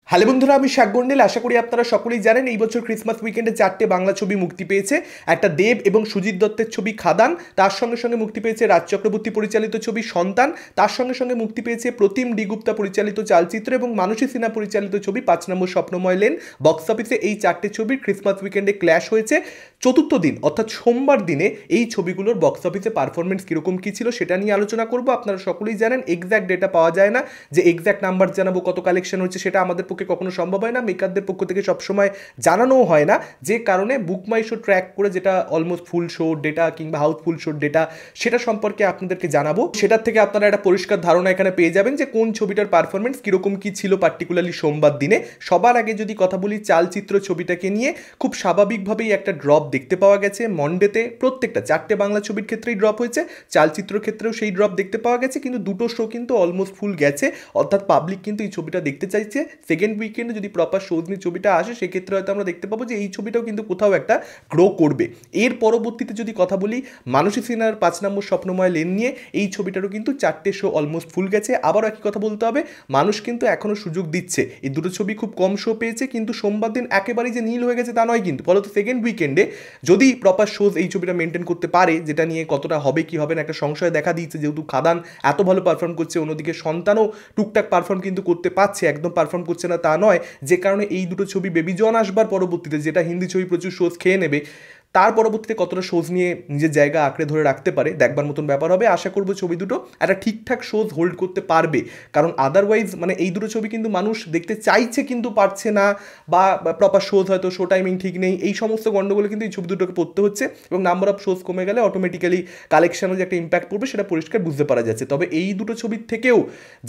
Hello বন্ধুরা, আমি শাক গন্ডেল। আশা করি আপনারা সকলেই জানেন এই বছর ক্রিসমাস উইকেন্ডে 4টে বাংলা ছবি মুক্তি পেয়েছে। একটা দেব এবং সুজিত দত্তের ছবি খাদান, তার সঙ্গে সঙ্গে মুক্তি পেয়েছে রাজ চক্রবর্তী পরিচালিত ছবি সন্তান, তার সঙ্গে সঙ্গে মুক্তি পেয়েছে প্রতিম ডি গুপ্তা পরিচালিত চালচিত্র এবং মানসী সিনহা পরিচালিত ছবি 5 নম্বর স্বপ্নময় লেন। বক্স অফিসে এই 4টে ছবির ক্রিসমাস উইকেন্ডে ক্ল্যাশ হয়েছে। চতুর্থ দিন অর্থাৎ সোমবার দিনে এই ছবিগুলোর বক্স অফিসে পারফরমেন্স কীরকম কী ছিল সেটা নিয়ে আলোচনা করব। আপনারা সকলেই জানেন এক্স্যাক্ট ডেটা পাওয়া যায় না, যে এক্স্যাক্ট নাম্বার জানাবো কত কালেকশন হচ্ছে সেটা আমাদের পক্ষে কখনো সম্ভব হয় না, মেকারদের পক্ষ থেকে সবসময় জানানোও হয় না, যে কারণে বুক মাই শো ট্র্যাক করে যেটা অলমোস্ট ফুল শো ডেটা কিংবা হাউসফুল শোর ডেটা সেটা সম্পর্কে আপনাদেরকে জানাবো। সেটার থেকে আপনারা একটা পরিষ্কার ধারণা এখানে পেয়ে যাবেন যে কোন ছবিটার পারফরমেন্স কীরকম কী ছিল পার্টিকুলারলি সোমবার দিনে। সবার আগে যদি কথা বলি চালচিত্র ছবিটাকে নিয়ে, খুব স্বাভাবিকভাবেই একটা ড্রপ দেখতে পাওয়া গেছে মন্ডেতে। প্রত্যেকটা 4টে বাংলা ছবির ক্ষেত্রেই ড্রপ হয়েছে, চালচিত্র ক্ষেত্রেও সেই ড্রপ দেখতে পাওয়া গেছে, কিন্তু দুটো শো কিন্তু অলমোস্ট ফুল গেছে, অর্থাৎ পাবলিক কিন্তু এই ছবিটা দেখতে চাইছে। সেকেন্ড উইকেন্ডে যদি প্রপার শোজ নিয়ে ছবিটা আসে সেক্ষেত্রে হয়তো আমরা দেখতে পাবো যে এই ছবিটাও কিন্তু কোথাও একটা গ্রো করবে। এর পরবর্তীতে যদি কথা বলি মানসী সিনহার 5 নম্বর স্বপ্নময় লেন নিয়ে, এই ছবিটারও কিন্তু 4টে শো অলমোস্ট ফুল গেছে। আবারও একই কথা বলতে হবে, মানুষ কিন্তু এখনও সুযোগ দিচ্ছে। এই দুটো ছবি খুব কম শো পেয়েছে, কিন্তু সোমবার দিন একেবারেই যে নীল হয়ে গেছে তা নয়। কিন্তু ফলত সেকেন্ড উইকেন্ডে যদি প্রপার শোজ এই ছবিটা মেনটেন করতে পারে, যেটা নিয়ে কতটা হবে কি হবে না একটা সংশয় দেখা দিয়েছে, যেহেতু খাদান এত ভালো পারফর্ম করছে, অন্যদিকে সন্তানও টুকটাক পারফর্ম কিন্তু করতে পারছে, একদম পারফর্ম করছে না তা নয়, যে কারণে এই দুটো ছবি বেবি জন আসবার পরবর্তীতে, যেটা হিন্দি ছবি প্রচুর শোজ খেয়ে নেবে, তার পরবর্তীতে কতটা শোজ নিয়ে নিজের জায়গা আঁকড়ে ধরে রাখতে পারে দেখবার মতন ব্যাপার হবে। আশা করবো ছবি দুটো একটা ঠিকঠাক শোজ হোল্ড করতে পারবে, কারণ আদারওয়াইজ মানে এই দুটো ছবি কিন্তু মানুষ দেখতে চাইছে কিন্তু পারছে না, বা প্রপার শোজ হয়তো শো টাইমিং ঠিক নেই, এই সমস্ত গণ্ডগোলে কিন্তু এই ছবি দুটোকে পড়তে হচ্ছে, এবং নাম্বার অফ শোজ কমে গেলে অটোমেটিক্যালি কালেকশানে যে একটা ইম্প্যাক্ট পড়বে সেটা পরিষ্কার বুঝতে পারা যাচ্ছে। তবে এই দুটো ছবির থেকেও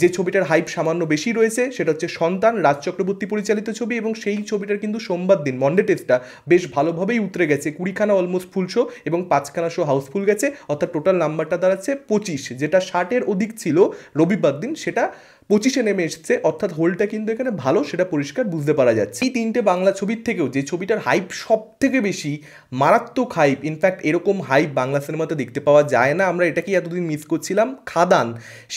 যে ছবিটার হাইপ সামান্য বেশি রয়েছে সেটা হচ্ছে সন্তান, রাজ চক্রবর্তী পরিচালিত ছবি, এবং সেই ছবিটার কিন্তু সোমবার দিন মন্ডে টেস্টটা বেশ ভালোভাবেই উতরে গেছে। 20খানা অলমোস্ট ফুল শো এবং 5খানা শো হাউসফুল গেছে, অর্থাৎ টোটাল নাম্বারটা দাঁড়াচ্ছে 25, যেটা 60-এর অধিক ছিল রবিবার দিন, সেটা 25-এ নেমে এসছে, অর্থাৎ হোলটা কিন্তু এখানে ভালো, সেটা পরিষ্কার বুঝতে পারা যাচ্ছে। এই 3টে বাংলা ছবির থেকেও যে ছবিটার হাইপ সব থেকে বেশি, মারাত্মক হাইপ, ইনফ্যাক্ট এরকম হাইপ বাংলা সিনেমাতে দেখতে পাওয়া যায় না, আমরা এটাকেই এতদিন মিস করছিলাম, খাদান।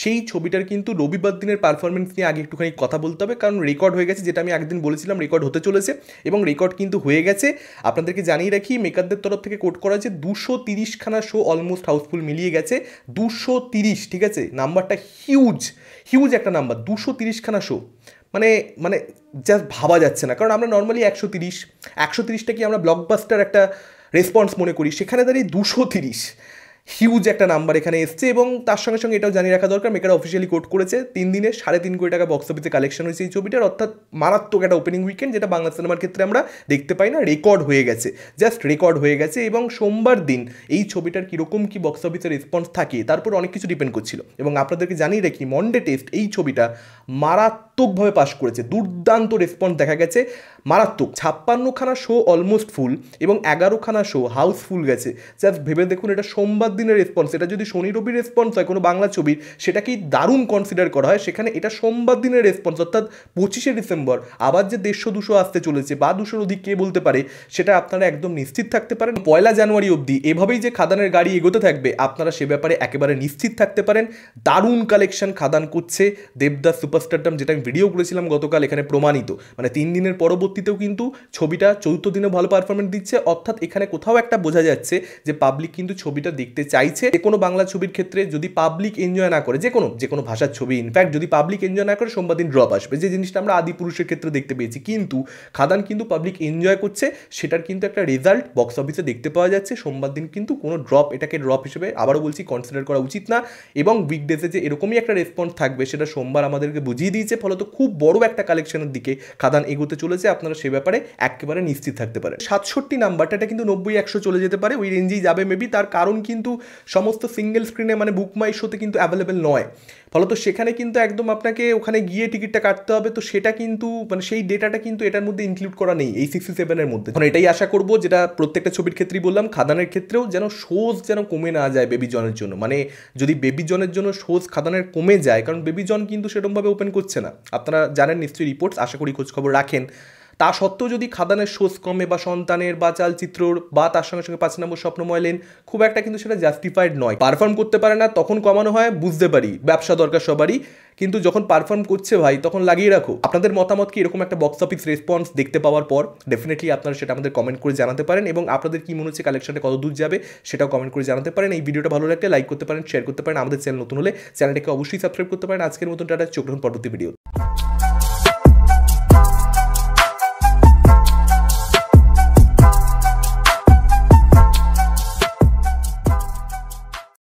সেই ছবিটার কিন্তু রবিবার দিনের পারফরমেন্স নিয়ে আগে একটুখানি কথা বলতে হবে, কারণ রেকর্ড হয়ে গেছে, যেটা আমি একদিন বলেছিলাম রেকর্ড হতে চলেছে, এবং রেকর্ড কিন্তু হয়ে গেছে। আপনাদেরকে জানিয়ে রাখি মেকারদের তরফ থেকে কোট করা যে 230খানা শো অলমোস্ট হাউসফুল মিলিয়ে গেছে। 230, ঠিক আছে, নাম্বারটা হিউজ হিউজ একটা নাম্বার। 230খানা শো মানে মানে জাস্ট ভাবা যাচ্ছে না, কারণ আমরা নর্মালি 130টা কি আমরা ব্লকবাস্টার একটা রেসপন্স মনে করি, সেখানে দাঁড়িয়ে 230 হিউজ একটা নাম্বার এখানে এসছে। এবং তার সঙ্গে সঙ্গে এটাও জানিয়ে রাখা দরকার, মেকার অফিসিয়ালি কোট করেছে 3 দিনে 3.5 কোটি টাকা বক্স অফিসে কালেকশন হয়েছে এই ছবিটার, অর্থাৎ মারাত্মক একটা ওপেনিং উইকেন্ড, যেটা বাংলা সিনেমার ক্ষেত্রে আমরা দেখতে পাই না। রেকর্ড হয়ে গেছে, জাস্ট রেকর্ড হয়ে গেছে। এবং সোমবার দিন এই ছবিটার কীরকম কী বক্স অফিসের রেসপন্স থাকে তার উপর অনেক কিছু ডিপেন্ড করছিল, এবং আপনাদেরকে জানিয়ে রাখি মন্ডে টেস্ট এই ছবিটা মারাত্মকভাবে পাস করেছে, দুর্দান্ত রেসপন্স দেখা গেছে, মারাত্মক। 56খানা শো অলমোস্ট ফুল এবং 11খানা শো হাউসফুল গেছে। জাস্ট ভেবে দেখুন, এটা সোমবার দিনের রেসপন্স, এটা যদি শনি রবির রেসপন্স হয় কোনো বাংলা ছবির সেটাকেই দারুণ কনসিডার করা হয়, সেখানে এটা সোমবার দিনের রেসপন্স, অর্থাৎ 25শে ডিসেম্বর আবার যে 150-200 আসতে চলেছে বা 200-র অধিক কে বলতে পারে, সেটা আপনারা একদম নিশ্চিত থাকতে পারেন। 1 জানুয়ারি অবধি এভাবেই যে খাদানের গাড়ি এগোতে থাকবে, আপনারা সে ব্যাপারে একেবারে নিশ্চিত থাকতে পারেন। দারুণ কালেকশন খাদান করছে, দেবদাস সুপারস্টারডাম, যেটা আমি ভিডিও করেছিলাম গতকাল, এখানে প্রমাণিত। মানে 3 দিনের পরবর্তীতেও কিন্তু ছবিটা 4র্থ দিনে ভালো পারফরমেন্স দিচ্ছে, অর্থাৎ এখানে কোথাও একটা বোঝা যাচ্ছে যে পাবলিক কিন্তু ছবিটা দেখতে চাইছে। যে কোনো বাংলা ছবির ক্ষেত্রে যদি পাবলিক এনজয় না করে, যে কোনো ভাষার ছবি ইনফ্যাক্ট যদি পাবলিক এনজয় না করে, সোমবার দিন ড্রপ আসবে, যে জিনিসটা আমরা আদি পুরুষের ক্ষেত্রে দেখতে পেয়েছি। কিন্তু খাদান কিন্তু পাবলিক এনজয় করছে, সেটার কিন্তু একটা রেজাল্ট বক্স অফিসে দেখতে পাওয়া যাচ্ছে। সোমবার দিন কিন্তু কোনো ড্রপ, এটাকে ড্রপ হিসেবে আবারও বলছি কনসিডার করা উচিত না, এবং উইকডেজে যে এরকমই একটা রেসপন্স থাকবে সেটা সোমবার আমাদেরকে বুঝিয়ে দিয়েছে, ফলত খুব বড় একটা কালেকশনের দিকে খাদান এগোতে চলেছে, আপনারা সে ব্যাপারে একেবারে নিশ্চিত থাকতে পারে। 67 নাম্বারটা, এটা কিন্তু 90-100 চলে যেতে পারে, ওই রেঞ্জেই যাবে মেবি, তার কারণ কিন্তু সমস্ত সিঙ্গেল স্ক্রিনে মানে বুক মাই শোতে কিন্তু অ্যাভেলেবেল নয়, ফলত সেখানে কিন্তু একদম আপনাকে ওখানে গিয়ে টিকিটটা কাটতে হবে, তো সেটা কিন্তু মানে সেই ডেটাটা কিন্তু এটার মধ্যে ইনক্লুড করা নেই এই 67-এর মধ্যে। এখন এটাই আশা করবো, যেটা প্রত্যেকটা ছবির ক্ষেত্রেই বললাম, খাদানের ক্ষেত্রেও যেন শোজ যেন কমে না যায় বেবি জনের জন্য। মানে যদি বেবি জনের জন্য শোজ খাদানের কমে যায়, কারণ বেবি জন কিন্তু সেরকমভাবে ওপেন করছে না, আপনারা জানেন নিশ্চয়ই রিপোর্টস, আশা করি খোঁজখবর রাখেন, তা সত্ত্বেও যদি খাদানের শোষ কমে বা সন্তানের বা চালচিত্রর বা তার সঙ্গে সঙ্গে 5 নম্বর স্বপ্নময় লেন, খুব একটা কিন্তু সেটা জাস্টিফাইড নয়। পারফর্ম করতে পারে না তখন কমানো হয়, বুঝতে পারি ব্যবসা দরকার সবারই, কিন্তু যখন পারফর্ম করছে ভাই তখন লাগিয়ে রাখো। আপনাদের মতামত কি এরকম একটা বক্স অফিস রেসপন্স দেখতে পাওয়ার পর? ডেফিনেটলি আপনারা সেটা আমাদের কমেন্ট করে জানাতে পারেন, এবং আপনাদের কি মনে হচ্ছে কালেকশনটা কত দূর যাবে সেটাও কমেন্ট করে জানাতে পারেন। এই ভিডিওটা ভালো লাগলে লাইক করতে পারেন, শেয়ার করতে পারেন, আমাদের চ্যানেল নতুন হলে চ্যানেলটাকে অবশ্যই সাবস্ক্রাইব করতে পারেন। আজকের মতন টাটা, চোখ রাখুন পরবর্তী ভিডিও।